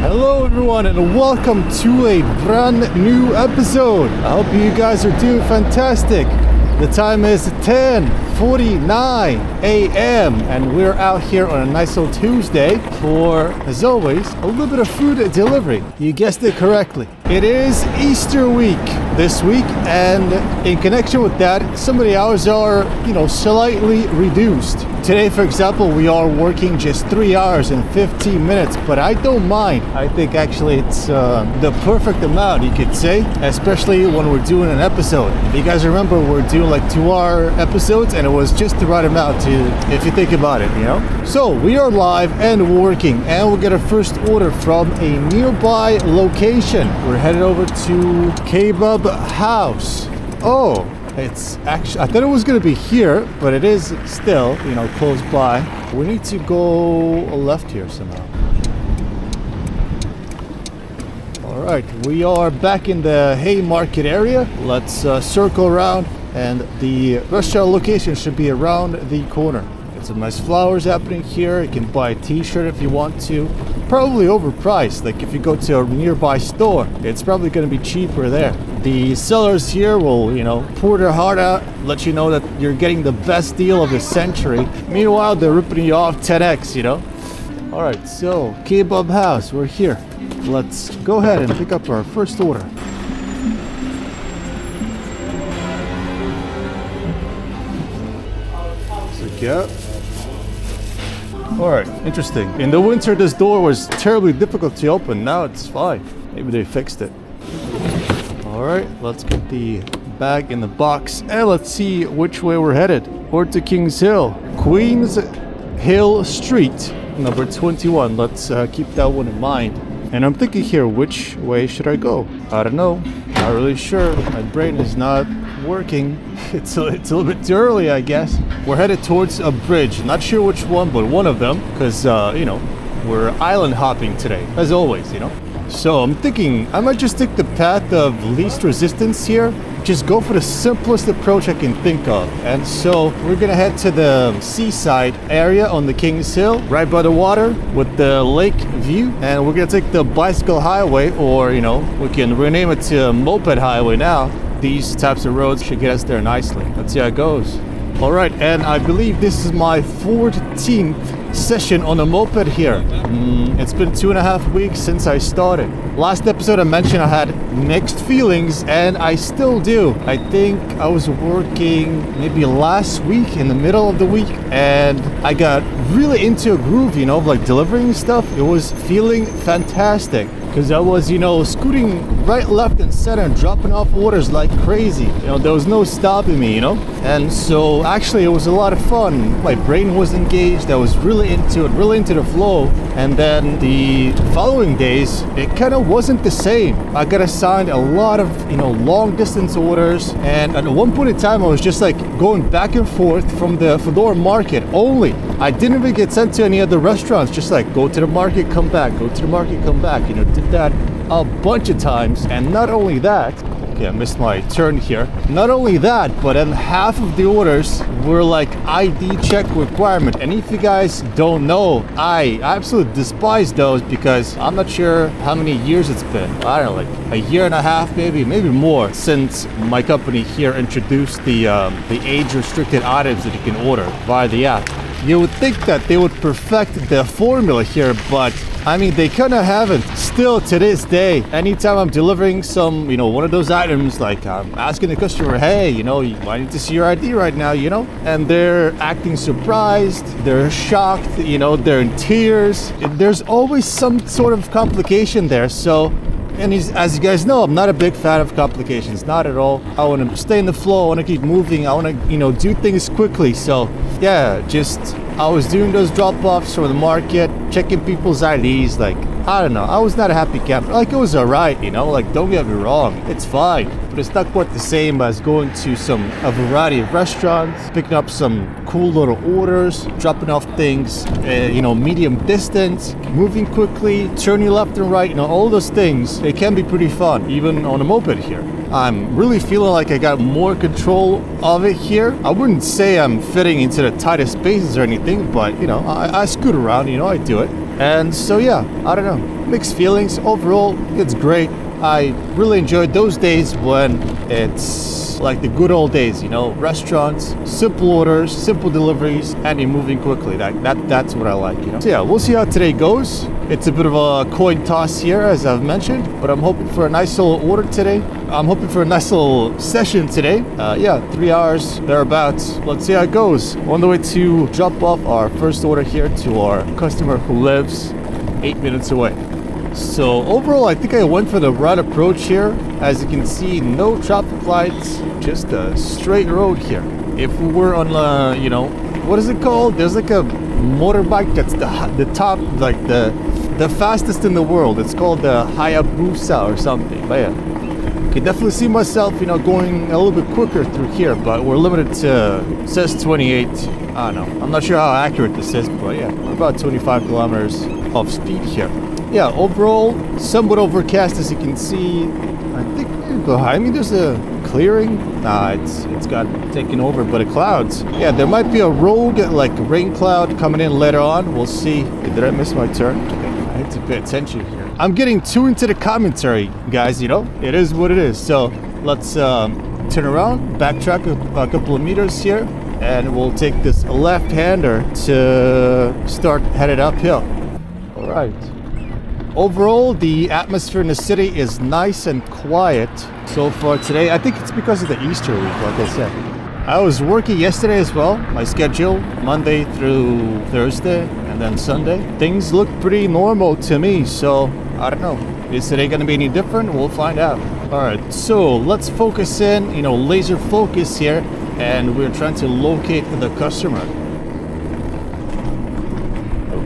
Hello everyone and welcome to a brand new episode. I hope you guys are doing fantastic. The time is 10:49 a.m. and we're out here on a nice old Tuesday for, as always, a little bit of food delivery. You guessed it correctly. It is Easter week this week, and in connection with that, some of the hours are, slightly reduced. Today, for example, we are working just 3 hours and 15 minutes, but I don't mind. I think actually it's the perfect amount, you could say, especially when we're doing an episode. If you guys remember, we're doing like 2-hour episodes, and it was just the right amount if you think about it, So we are live and working, and we'll get our first order from a nearby location. We're headed over to Kebab House. Oh, it's actually, I thought it was going to be here, but it is still, close by. We need to go left here somehow. All right, we are back in the Haymarket area. Let's circle around, and the restaurant location should be around the corner. Got some nice flowers happening here. You can buy a t-shirt if you want to. Probably overpriced. Like if you go to a nearby store, it's probably going to be cheaper there. The sellers here will, pour their heart out, let you know that you're getting the best deal of the century. Meanwhile, they're ripping you off 10x, All right, so Kebab House, we're here. Let's go ahead and pick up our first order. Yeah. All right, interesting. In the winter, this door was terribly difficult to open. Now it's fine. Maybe they fixed it. All right, let's get the bag in the box and let's see which way we're headed. Or to Kings Hill, Queens Hill Street, number 21. Let's keep that one in mind. And I'm thinking here, which way should I go? I don't know. Not really sure. My brain is not working. It's a little bit too early, I guess. We're headed towards a bridge. Not sure which one, but one of them. Because, we're island hopping today, as always, So I'm thinking I might just take the path of least resistance here. Just go for the simplest approach I can think of. And so we're gonna head to the seaside area on the Kings Hill, right by the water with the lake view. And we're gonna take the bicycle highway, or we can rename it to moped highway now. These types of roads should get us there nicely. Let's see how it goes. All right, and I believe this is my 14th session on a moped here. It's been 2.5 weeks since I started. Last episode I mentioned I had mixed feelings, and I still do. I think I was working maybe last week, in the middle of the week, and I got really into a groove, of like delivering stuff. It was feeling fantastic. Because I was, scooting right, left, and center and dropping off orders like crazy. There was no stopping me, And so actually it was a lot of fun. My brain was engaged. I was really into it, really into the flow. And then the following days, it kind of wasn't the same. I got assigned a lot of, long distance orders. And at one point in time, I was just like going back and forth from the Fedora market only. I didn't even get sent to any other restaurants. Just like go to the market, come back, go to the market, come back. Did that a bunch of times. And not only that, okay, I missed my turn here. Not only that, but then half of the orders were like ID check requirement. And if you guys don't know, I absolutely despise those because I'm not sure how many years it's been. I don't know, like a year and a half, maybe more since my company here introduced the age restricted items that you can order via the app. You would think that they would perfect the formula here, but I mean, they kind of haven't. Still to this day, anytime I'm delivering some, one of those items, like I'm asking the customer, hey, I need to see your ID right now, and they're acting surprised, they're shocked, they're in tears. There's always some sort of complication there. So, and as you guys know, I'm not a big fan of complications, not at all. I want to stay in the flow, I want to keep moving, I want to, do things quickly. So yeah, I was doing those drop-offs from the market, checking people's IDs, like, I don't know, I was not a happy camper. Like, it was alright, like, don't get me wrong, it's fine. But it's not quite the same as going to a variety of restaurants, picking up some cool little orders, dropping off things, medium distance, moving quickly, turning left and right, all those things. It can be pretty fun, even on a moped here. I'm really feeling like I got more control of it here. I wouldn't say I'm fitting into the tightest spaces or anything, but I scoot around, I do it. And so yeah, I don't know, mixed feelings. Overall, it's great. I really enjoyed those days when it's like the good old days, you know, restaurants, simple orders, simple deliveries, and you're moving quickly. That's what I like, you know. So yeah, we'll see how today goes. It's a bit of a coin toss here, as I've mentioned, but I'm hoping for a nice little order today. I'm hoping for a nice little session today. Yeah, 3 hours, thereabouts. Let's see how it goes. On the way to drop off our first order here to our customer who lives 8 minutes away. So overall, I think I went for the right approach here. As you can see, no traffic lights, just a straight road here. If we were on, you know, what is it called? There's like a motorbike that's the top, like the fastest in the world. It's called the Hayabusa or something. But yeah, I can definitely see myself, you know, going a little bit quicker through here. But we're limited to, it says 28. I don't know. I'm not sure how accurate this is, but yeah, we're about 25 kilometers of speed here. Yeah, overall, somewhat overcast, as you can see. I think behind me there's a clearing. Nah, it's got taken over by the clouds. Yeah, there might be a rogue, like rain cloud coming in later on. We'll see. Did I miss my turn? Okay, I need to pay attention here. I'm getting too into the commentary, guys, you know? It is what it is. So let's turn around, backtrack a couple of meters here, and we'll take this left-hander to start headed uphill. All right. Overall, the atmosphere in the city is nice and quiet so far today. I think it's because of the Easter week, like I said. I was working yesterday as well. My schedule, Monday through Thursday and then Sunday. Things look pretty normal to me, so I don't know. Is today going to be any different? We'll find out. All right, so let's focus in, you know, laser focus here. And we're trying to locate the customer.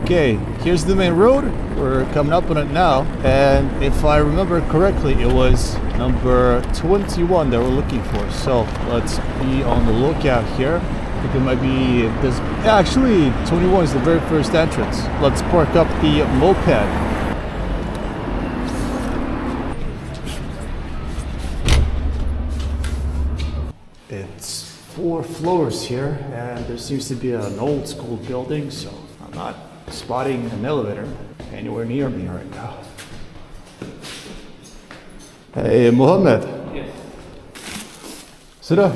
Okay, here's the main road. We're coming up on it now, and if I remember correctly, it was number 21 that we're looking for. So let's be on the lookout here. I think it might be this. Yeah, actually, 21 is the very first entrance. Let's park up the moped. It's 4 floors here, and there seems to be an old school building, so I'm not spotting an elevator anywhere near me right now. Hey, Mohammed. Yes. Sit up.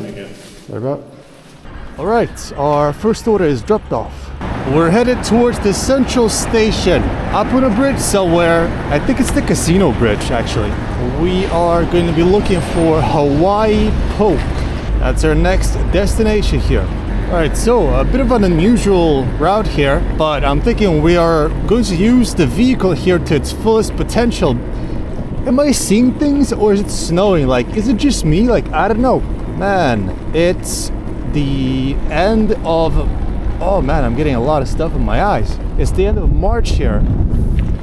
All right, our first order is dropped off. We're headed towards the central station, up on a bridge somewhere. I think it's the casino bridge, actually. We are going to be looking for Hawaii Poke. That's our next destination here. Alright, so a bit of an unusual route here, but I'm thinking we are going to use the vehicle here to its fullest potential. Am I seeing things, or is it snowing? Like, is it just me? Like, I don't know. Man, it's the end of... Oh man, I'm getting a lot of stuff in my eyes. It's the end of March here.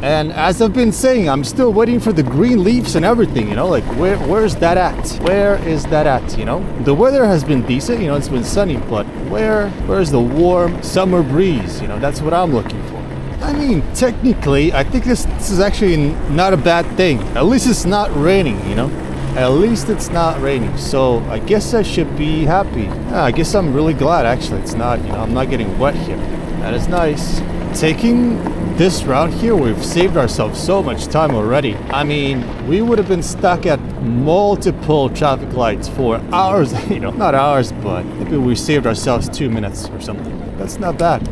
And as I've been saying, I'm still waiting for the green leaves and everything, you know, like where's that at? Where is that at, you know? The weather has been decent, you know, it's been sunny, but where's the warm summer breeze? You know, that's what I'm looking for. I mean, technically, I think this is actually not a bad thing. At least it's not raining, you know? At least it's not raining, so I guess I should be happy. I guess I'm really glad, actually, it's not, you know, I'm not getting wet here. That is nice. Taking this route here, we've saved ourselves so much time already. I mean, we would have been stuck at multiple traffic lights for hours, you know, not hours, but maybe we saved ourselves 2 minutes or something. That's not bad.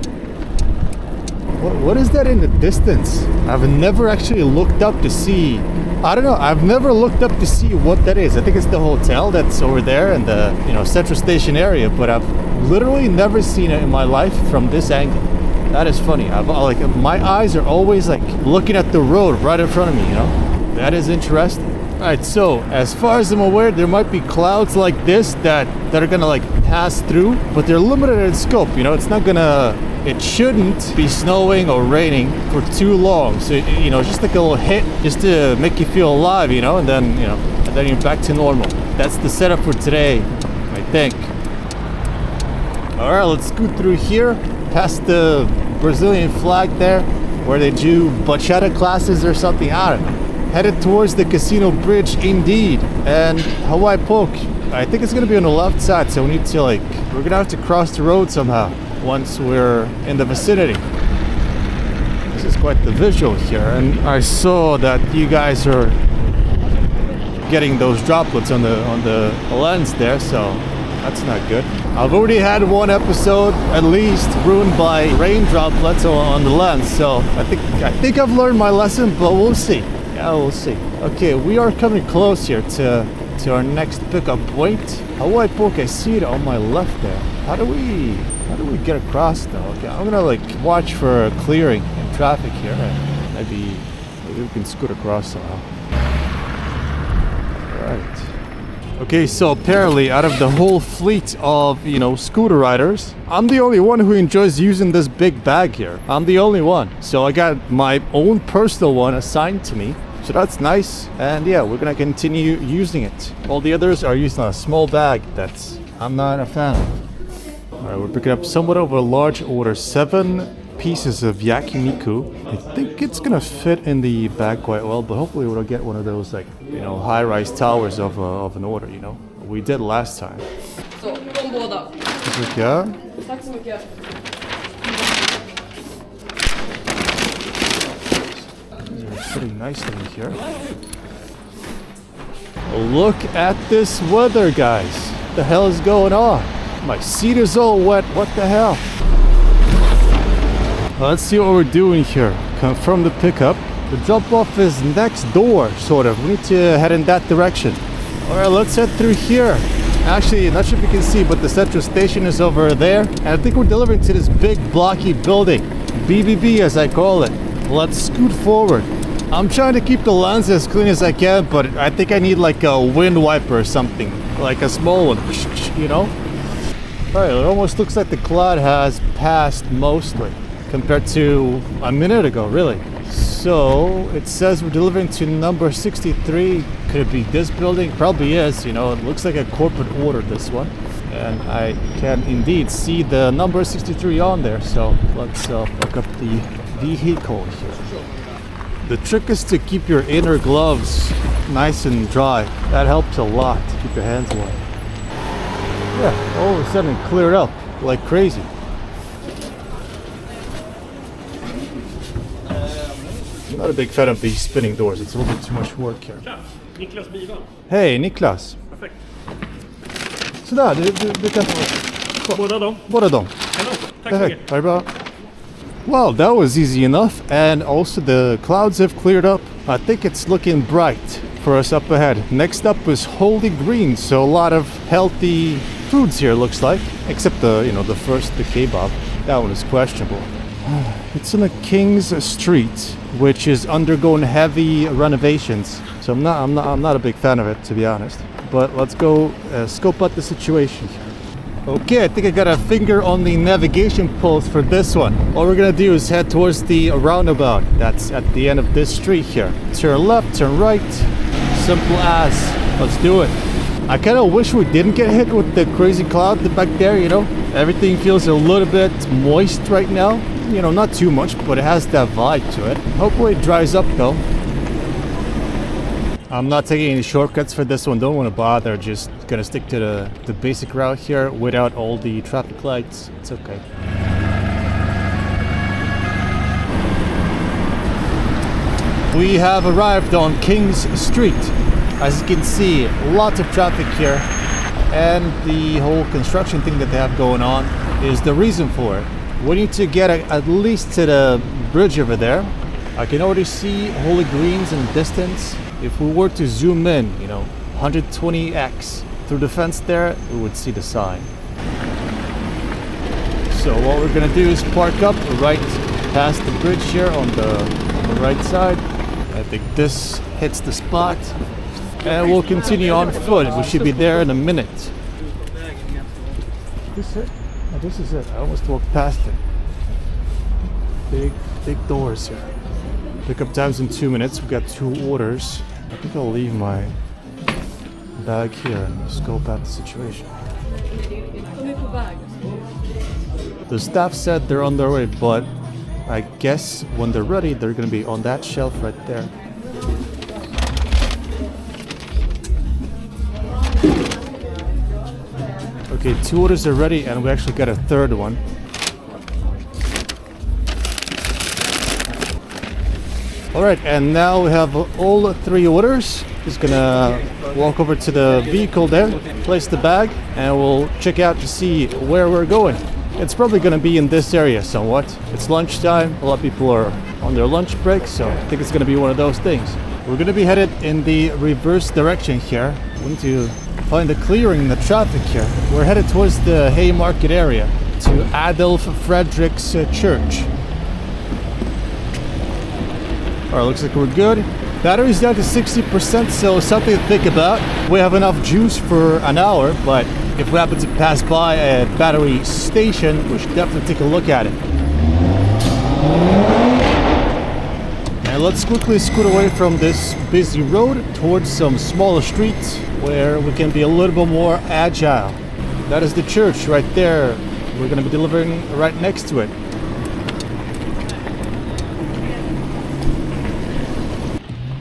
What is that in the distance? I've never actually looked up to see. I don't know, I've never looked up to see what that is. I think it's the hotel that's over there in the, you know, Central Station area, but I've literally never seen it in my life from this angle. That is funny. Like, my eyes are always like looking at the road right in front of me, you know? That is interesting. All right, so as far as I'm aware, there might be clouds like this that are gonna like pass through, but they're limited in scope, you know? It shouldn't be snowing or raining for too long. So, you know, just like a little hit just to make you feel alive, you know, and then, you know, and then you're back to normal. That's the setup for today, I think. All right, let's scoot through here, past the Brazilian flag there, where they do bachata classes or something. I don't know. Headed towards the casino bridge, indeed. And Hawaii Poke, I think it's gonna be on the left side, so we need to like, we're gonna have to cross the road somehow once we're in the vicinity. This is quite the visual here. And I saw that you guys are getting those droplets on the lens there, so that's not good. I've already had one episode at least ruined by rain droplets on the lens, so I think I've learned my lesson, but we'll see. Yeah, we'll see. Okay, we are coming close here to our next pickup point. Hawaii Poke, I see it on my left there. How do we get across though? Okay, I'm gonna like watch for clearing in traffic here, and maybe we can scoot across somehow. Right. Okay, so apparently out of the whole fleet of, you know, scooter riders, I'm the only one who enjoys using this big bag here. I'm the only one. So I got my own personal one assigned to me. So that's nice. And yeah, we're gonna continue using it. All the others are using a small bag that's I'm not a fan of. Alright, we're picking up somewhat of a large order. 7 pieces of yakiniku. I think it's gonna fit in the bag quite well, but hopefully we'll get one of those, like, you know, high-rise towers of an order, you know. We did last time. Så, de båda. Yeah. Tack så mycket. Pretty nice in here. Look at this weather, guys. What the hell is going on? My seat is all wet. What the hell? Let's see what we're doing here. Confirm the pickup. The drop-off is next door, sort of. We need to head in that direction. Alright, let's head through here. Actually, I'm not sure if you can see, but the central station is over there. And I think we're delivering to this big blocky building. BBB, as I call it. Let's scoot forward. I'm trying to keep the lens as clean as I can, but I think I need like a wind wiper or something. Like a small one, you know? Alright, it almost looks like the cloud has passed mostly, compared to a minute ago, really. So it says we're delivering to number 63. Could it be this building? Probably is. You know, it looks like a corporate order, this one. And I can indeed see the number 63 on there. So let's pick up the vehicle here. The trick is to keep your inner gloves nice and dry. That helps a lot to keep your hands warm. Yeah, all of a sudden it cleared up like crazy. Not a big fan of these spinning doors. It's a little bit too much work here. Niklas bilar. Hey, Niklas. Perfekt. Sådär, du kan få... Båda dem. Båda dem. Kanon. Tack så Perfekt. mycket. Ha det bra. Well, that was easy enough. And also the clouds have cleared up. I think it's looking bright for us up ahead. Next up is Holy Green. So a lot of healthy foods here, looks like. Except the kebab. That one is questionable. It's in a King's Street, which is undergoing heavy renovations. So I'm not a big fan of it, to be honest. But let's go scope out the situation here. Okay, I think I got a finger on the navigation pulse for this one. All we're gonna do is head towards the roundabout. That's at the end of this street here. Turn left, turn right. Simple as. Let's do it. I kind of wish we didn't get hit with the crazy cloud back there, you know? Everything feels a little bit moist right now. You know, not too much, but it has that vibe to it. Hopefully it dries up though. I'm not taking any shortcuts for this one. Don't want to bother. Just gonna stick to the basic route here without all the traffic lights. It's okay. We have arrived on King's Street. As you can see, lots of traffic here. And the whole construction thing that they have going on is the reason for it. We need to get at least to the bridge over there. I can already see Holy Greens in the distance. If we were to zoom in, you know, 120x through the fence there, we would see the sign. So what we're gonna do is park up right past the bridge here on the right side. I think this hits the spot. And we'll continue on foot. We should be there in a minute. This it? Oh, this is it. I almost walked past it. Big doors here. Pickup time's in 2 minutes. We've got 2 orders. I think I'll leave my bag here and scope out the situation. The staff said they're on their way, but I guess when they're ready, they're gonna be on that shelf right there. Okay, 2 orders are ready, and we actually got a 3rd one. All right, and now we have all 3 orders. Just gonna walk over to the vehicle there, place the bag, and we'll check out to see where we're going. It's probably gonna be in this area somewhat. It's lunchtime, a lot of people are on their lunch break, so I think it's gonna be one of those things. We're gonna be headed in the reverse direction here. We need to find a clearing in the traffic here. We're headed towards the Haymarket area to Adolf Fredrik's Church. Alright, looks like we're good. Battery's down to 60%, so something to think about. We have enough juice for an hour, but if we happen to pass by a battery station, we should definitely take a look at it. And let's quickly scoot away from this busy road towards some smaller streets where we can be a little bit more agile. That is the church right there. We're going to be delivering right next to it.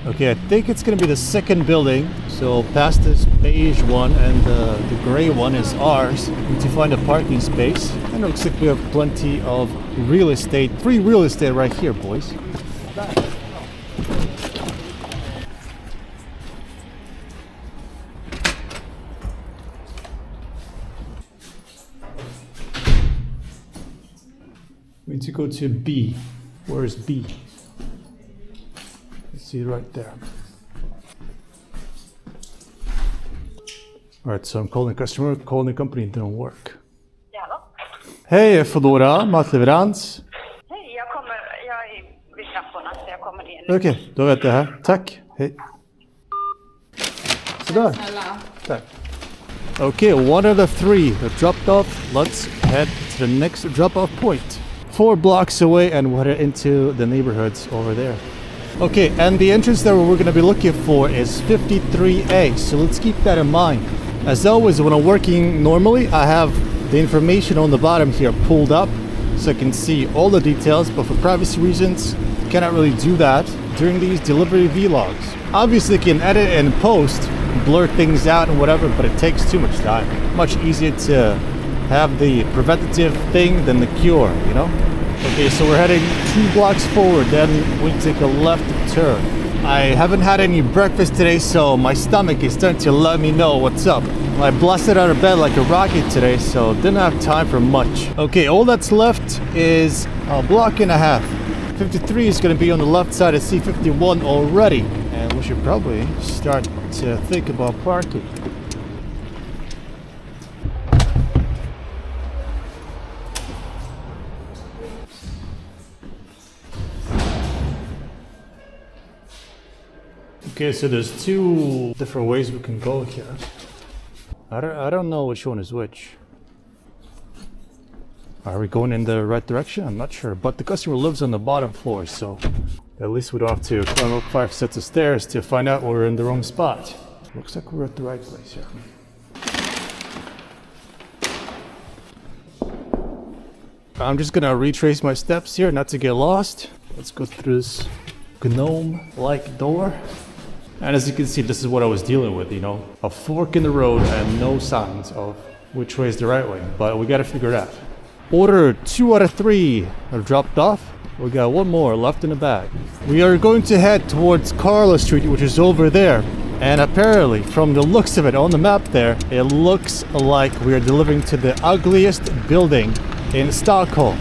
Okay, I think it's going to be the second building. So past this beige one and the gray one is ours. We need to find a parking space. And it looks like we have plenty of real estate, free real estate right here, boys. We need to go to B. Where is B? See right there. Alright, so I'm calling customer, calling the company, it didn't work. Ja, hallå? Hej, Foodora, matleverans. Hej, jag är vid trapporna så jag kommer in. Okej, då vet jag här. Tack, hej. Sådär. Tack. Okay, one of the 3 are dropped off. Let's head to the next drop-off point. 4 blocks away and we're headed into the neighborhoods over there. Okay, and the entrance that we're going to be looking for is 53A, so let's keep that in mind. As always, when I'm working normally, I have the information on the bottom here pulled up so I can see all the details, but for privacy reasons, cannot really do that during these delivery vlogs. Obviously, you can edit and post, blur things out and whatever, but it takes too much time. Much easier to have the preventative thing than the cure, you know? Okay, so we're heading 2 blocks forward, then we take a left turn. I haven't had any breakfast today, so my stomach is starting to let me know what's up. I blasted out of bed like a rocket today, so didn't have time for much. Okay, all that's left is a block and a half. 53 is going to be on the left side of C51 already, and we should probably start to think about parking. Okay, so there's 2 different ways we can go here. I don't know which one is which. Are we going in the right direction? I'm not sure, but the customer lives on the bottom floor, so at least we don't have to climb up 5 sets of stairs to find out we're in the wrong spot. Looks like we're at the right place here. I'm just gonna retrace my steps here, not to get lost. Let's go through this gnome-like door. And as you can see, this is what I was dealing with, you know, a fork in the road and no signs of which way is the right way, but we gotta figure it out. Order 2 out of 3 are dropped off. We got 1 more left in the bag. We are going to head towards Carla Street, which is over there. And apparently, from the looks of it on the map there, it looks like we are delivering to the ugliest building in Stockholm.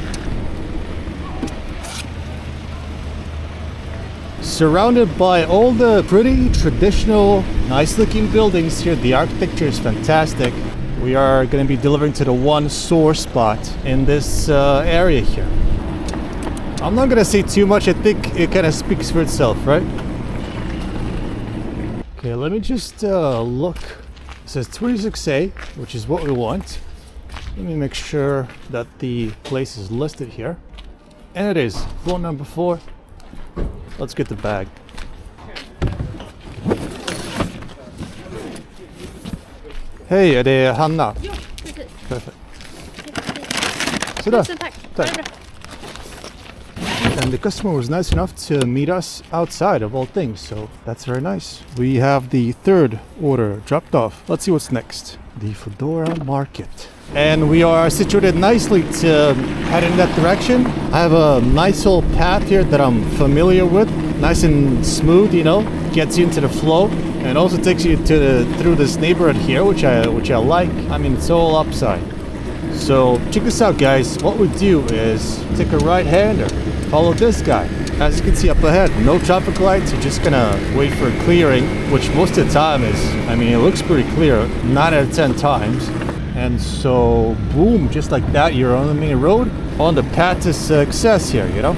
Surrounded by all the pretty traditional, nice-looking buildings here, the architecture is fantastic. We are going to be delivering to the 1 sore spot in this area here. I'm not going to say too much, I think it kind of speaks for itself, right? Okay, let me just look. It says 26A, which is what we want. Let me make sure that the place is listed here. And it is. Floor number 4. Let's get the bag. Hej, är det Hanna? Ja, precis. Perfekt. Sådär. Tusen tack. Tack. And the customer was nice enough to meet us outside of all things, so that's very nice. We have the 3rd order dropped off. Let's see what's next. The Foodora Market. And we are situated nicely to head in that direction. I have a nice old path here that I'm familiar with. nice and smooth, you know, gets you into the flow, and also takes you through this neighborhood here, which I like. I mean, it's all upside. So check this out, guys. What we do is take a right-hander, follow this guy. As you can see up ahead, no traffic lights. You're just gonna wait for clearing, which most of the time is, I mean, it looks pretty clear 9 out of 10 times. And so, boom, just like that, you're on the main road, on the path to success here, you know?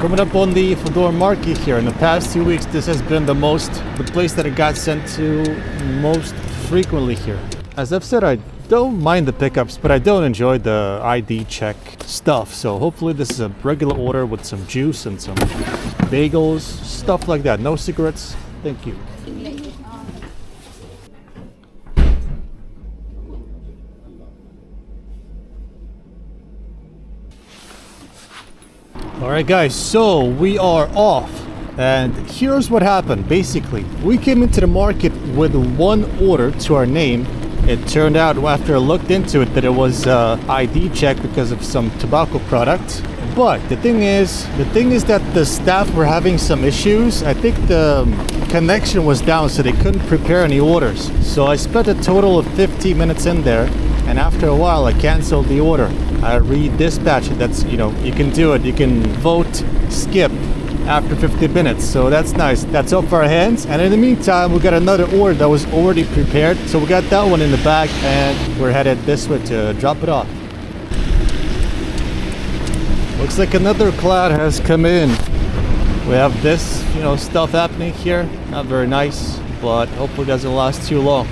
Coming up on the Fedor market here. In the past 2 weeks, this has been the place that I got sent to most frequently here. As I've said, I don't mind the pickups, but I don't enjoy the ID check stuff. So hopefully this is a regular order with some juice and some bagels, stuff like that. No cigarettes. Thank you. Alright guys, so we are off, and here's what happened. Basically, we came into the market with one order to our name. It turned out after I looked into it that it was ID check because of some tobacco product. But the thing is that the staff were having some issues. I think the connection was down, so they couldn't prepare any orders. So I spent a total of 15 minutes in there, and after a while I canceled the order. I redispatched it. That's, you know, you can do it. You can vote skip after 50 minutes. So that's nice. That's off our hands. And in the meantime, we got another order that was already prepared. So we got that one in the bag, and we're headed this way to drop it off. Looks like another cloud has come in. We have this, you know, stuff happening here. Not very nice, but hopefully it doesn't last too long.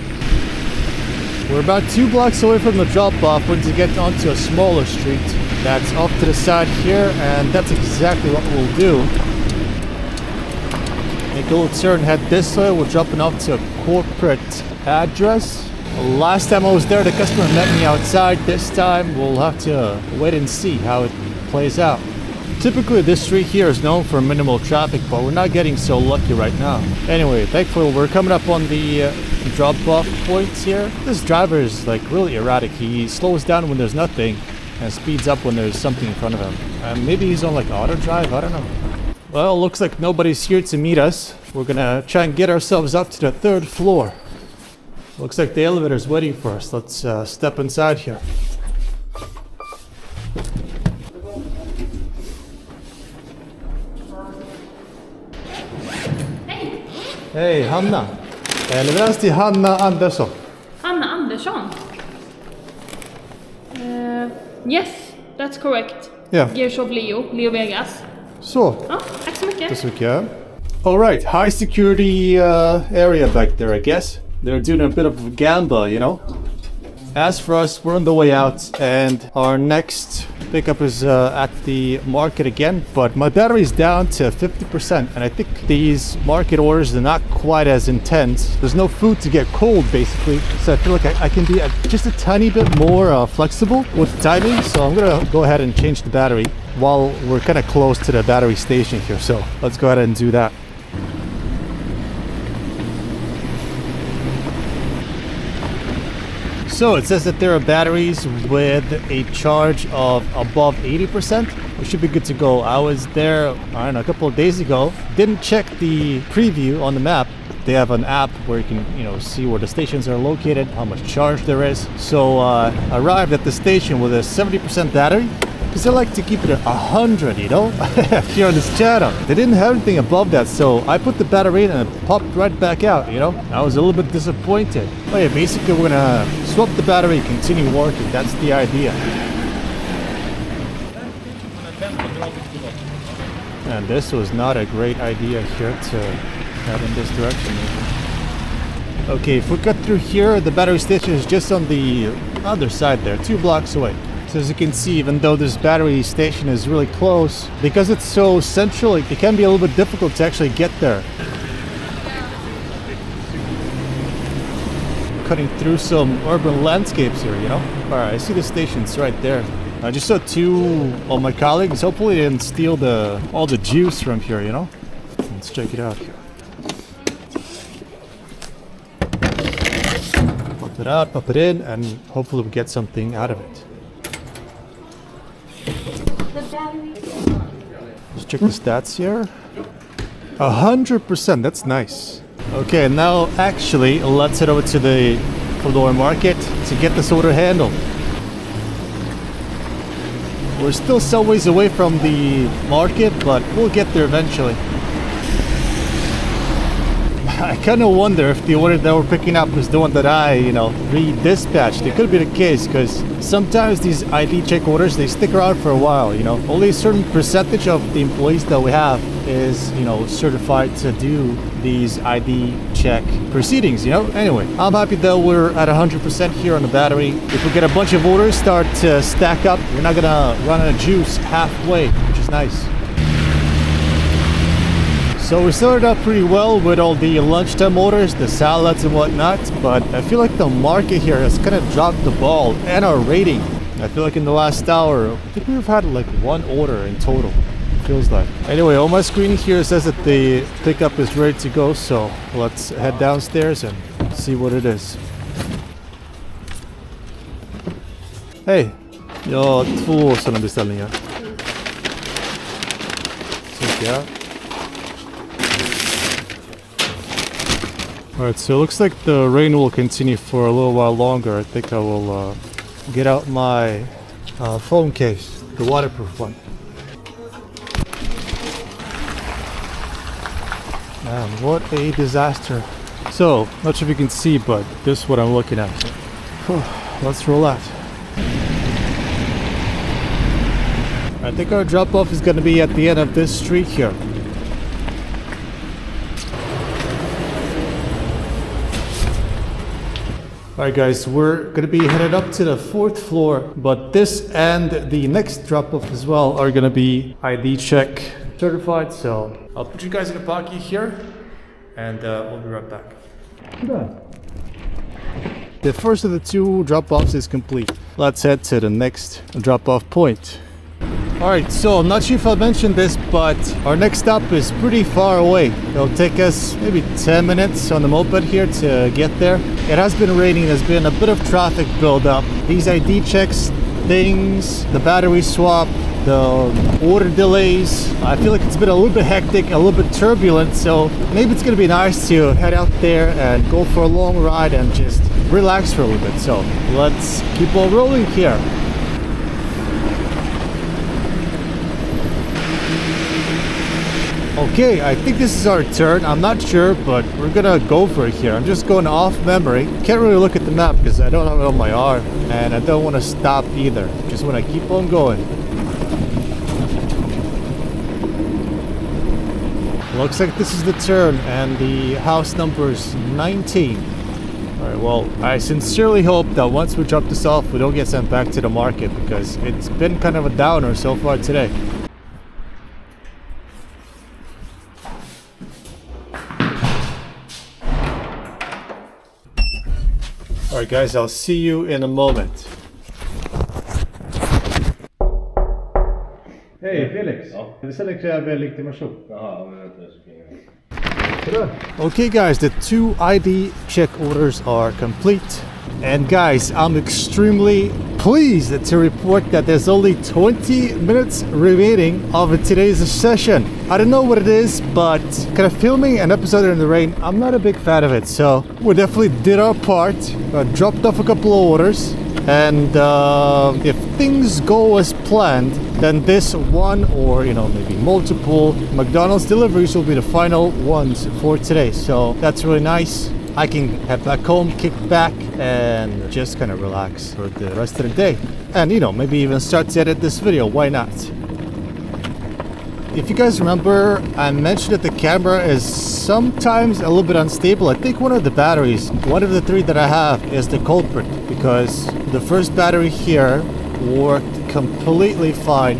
We're about 2 blocks away from the drop-off once you get onto a smaller street that's off to the side here, and that's exactly what we'll do. Make a little turn, head this way. We're dropping off to a corporate address. Last time I was there, the customer met me outside. This time, we'll have to wait and see how it plays out. Typically, this street here is known for minimal traffic, but we're not getting so lucky right now. Anyway, thankfully, we're coming up on the drop-off points here. This driver is like really erratic. He slows down when there's nothing and speeds up when there's something in front of him. Maybe he's on like auto drive, I don't know. Well, looks like nobody's here to meet us. We're gonna try and get ourselves up to the 3rd floor. Looks like the elevator's waiting for us. Let's step inside here. Hej, Hanna. Leverans till Hanna Andersson. Hanna Andersson? Yes, that's correct. Yeah. Gears of Leo Vegas. Så. Ja, tack så mycket. Tack så mycket. All right, high security area back there, I guess. They're doing a bit of a gamble, you know. As for us, we're on the way out, and our next pickup is at the market again, but my battery's down to 50%, and I think these market orders are not quite as intense. There's no food to get cold, basically, so I feel like I can be just a tiny bit more flexible with the timing, so I'm gonna go ahead and change the battery while we're kind of close to the battery station here, so let's go ahead and do that. So it says that there are batteries with a charge of above 80%. We should be good to go. I was there, I don't know, a couple of days ago. Didn't check the preview on the map. They have an app where you can, you know, see where the stations are located, how much charge there is. So arrived at the station with a 70% battery, because I like to keep it at 100, you know, here on this channel. They didn't have anything above that, so I put the battery in and it popped right back out, you know. I was a little bit disappointed. But yeah, basically we're gonna swap the battery, continue working. That's the idea. And this was not a great idea here to head in this direction. Okay, if we cut through here, the battery station is just on the other side there, 2 blocks away. So as you can see, even though this battery station is really close, because it's so central, it can be a little bit difficult to actually get there. Cutting through some urban landscapes here, you know? Alright, I see the stations right there. I just saw 2 of my colleagues. Hopefully they didn't steal all the juice from here, you know? Let's check it out here. Pop it out, pop it in, and hopefully we get something out of it. The battery. check the stats here. 100%, that's nice. Okay, now actually, let's head over to the floor market to get this order handled. We're still some ways away from the market, but we'll get there eventually. I kind of wonder if the order that we're picking up is the one that I, re-dispatched. It could be the case, because sometimes these ID check orders, they stick around for a while, Only a certain percentage of the employees that we have is, certified to do these ID check proceedings, Anyway, I'm happy that we're at 100% here on the battery. If we get a bunch of orders start to stack up, we're not gonna run out of juice halfway, which is nice. So we started out pretty well with all the lunchtime orders, the salads and whatnot, but I feel like the market here has kind of dropped the ball and our rating. I feel like in the last hour, I think we've had like one order in total, it feels like. Anyway, on my screen here says that the pickup is ready to go, so let's head downstairs and see what it is. Hej! Jag har 2 sådana beställningar. Tackar jag. Alright, so it looks like the rain will continue for a little while longer. I think I will get out my phone case, the waterproof one. Man, what a disaster. So, not sure if you can see, but this is what I'm looking at. Let's roll out. I think our drop-off is going to be at the end of this street here. Alright guys, we're gonna be headed up to the 4th floor, but this and the next drop-off as well are gonna be ID check certified, so I'll put you guys in a pocket here and we'll be right back. The first of the 2 drop-offs is complete. Let's head to the next drop-off point. Alright, so I'm not sure if I mentioned this, but our next stop is pretty far away. It'll take us maybe 10 minutes on the moped here to get there. It has been raining, there's been a bit of traffic build-up. These ID checks, things, the battery swap, the order delays. I feel like it's been a little bit hectic, a little bit turbulent, so maybe it's gonna be nice to head out there and go for a long ride and just relax for a little bit. So let's keep on rolling here. Okay, I think this is our turn. I'm not sure, but we're gonna go for it here. I'm just going off memory. Can't really look at the map because I don't have it on my arm, and I don't want to stop either. Just want to keep on going. Looks like this is the turn, and the house number is 19. Alright, well, I sincerely hope that once we drop this off, we don't get sent back to the market because it's been kind of a downer so far today. Alright guys, I'll see you in a moment. Hej Felix! Ja. Det kräver legitimation. Jaha, men vänta så kan jag. Okay guys, the 2 ID check orders are complete. And guys, I'm extremely pleased to report that there's only 20 minutes remaining of today's session. I don't know what it is, but kind of filming an episode in the rain, I'm not a big fan of it. So we definitely did our part, dropped off a couple of orders, and if things go as planned, then this one or maybe multiple McDonald's deliveries will be the final ones for today. So that's really nice. I can head back home, kick back, and just kind of relax for the rest of the day. And maybe even start to edit this video, why not? If you guys remember, I mentioned that the camera is sometimes a little bit unstable. I think one of the batteries, one of the 3 that I have, is the culprit, because the first battery here worked completely fine,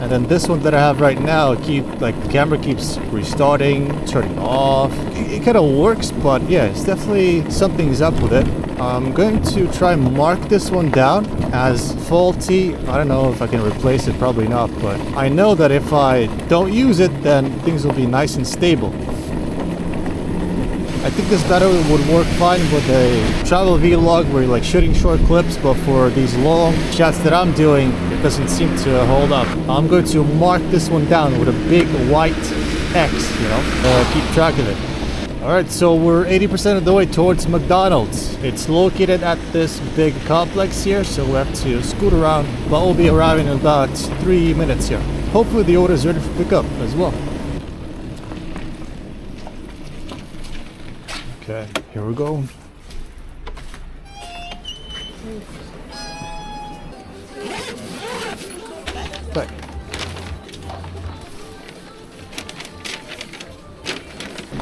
and then this one that I have right now, the camera keeps restarting, turning off. It kind of works, but yeah, it's definitely something's up with it. I'm going to try and mark this one down as faulty. I don't know if I can replace it, probably not, but I know that if I don't use it, then things will be nice and stable. I think this better would work fine with a travel vlog where you're like shooting short clips, but for these long shots that I'm doing, it doesn't seem to hold up. I'm going to mark this one down with a big white X, you know, keep track of it. Alright, so we're 80% of the way towards McDonald's. It's located at this big complex here, so we have to scoot around, but we'll be arriving in about 3 minutes here. Hopefully the order is ready for pickup as well. Okay, here we go. Back.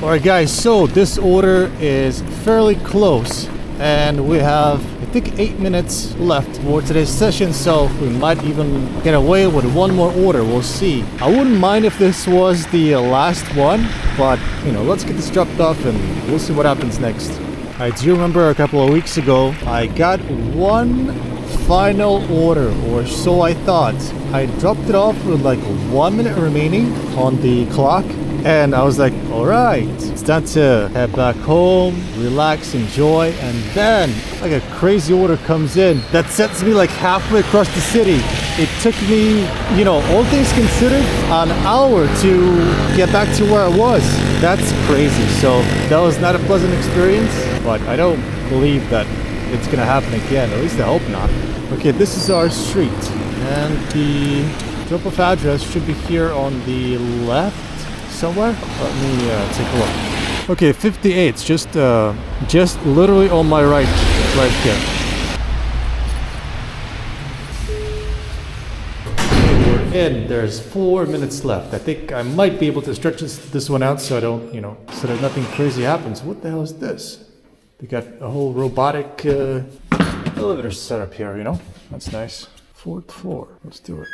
Alright guys, so this order is fairly close and we have I think 8 minutes left for today's session, so we might even get away with one more order. We'll see. I wouldn't mind if this was the last one, but you know, let's get this dropped off and we'll see what happens next. I do remember a couple of weeks ago I got one final order, or so I thought. I dropped it off with like 1 minute remaining on the clock. And I was like, alright, it's time to head back home, relax, enjoy, and then like a crazy order comes in that sets me like halfway across the city. It took me, you know, all things considered, an hour to get back to where I was. That's crazy. So that was not a pleasant experience, but I don't believe that it's gonna happen again, at least I hope not. Okay, this is our street, and the drop-off address should be here on the left somewhere. Let me take a look. Okay, 58, just literally on my right here. Okay, we're in. There's 4 minutes left. I think I might be able to stretch this one out so I don't, you know, so that nothing crazy happens. What the hell is this? They got a whole robotic elevator setup here, you know? That's nice. 4th floor. Let's do it.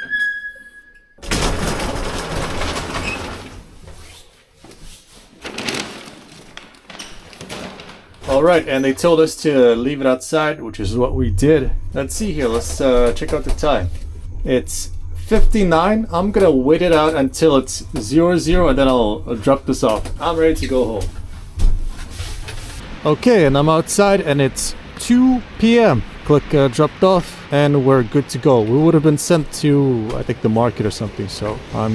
Alright, and they told us to leave it outside, which is what we did. Let's see here, let's check out the time. It's 59. I'm gonna wait it out until it's 00 and then I'll drop this off. I'm ready to go home. Okay, and I'm outside and it's 2 p.m. Click dropped off and we're good to go. We would have been sent to, I think, the market or something, so I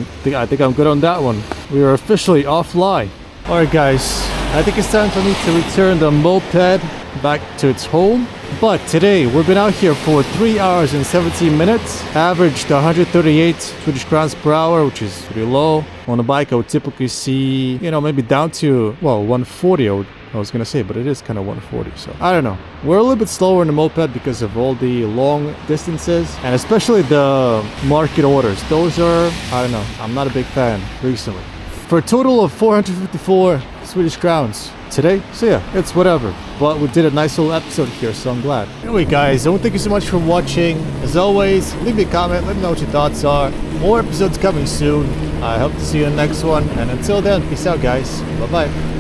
think I'm good on that one. We are officially offline. Alright guys, I think it's time for me to return the moped back to its home. But today, we've been out here for 3 hours and 17 minutes. Averaged 138 Swedish crowns per hour, which is pretty low. On a bike, I would typically see, you know, maybe down to, well, 140 I was gonna say, but it is kind of 140, so I don't know. We're a little bit slower in the moped because of all the long distances, and especially the market orders. Those are, I don't know, I'm not a big fan recently. For a total of 454 Swedish crowns today. So yeah, it's whatever. But we did a nice little episode here, so I'm glad. Anyway guys, I want to thank you so much for watching. As always, leave me a comment, let me know what your thoughts are. More episodes coming soon. I hope to see you in the next one. And until then, peace out guys. Bye bye.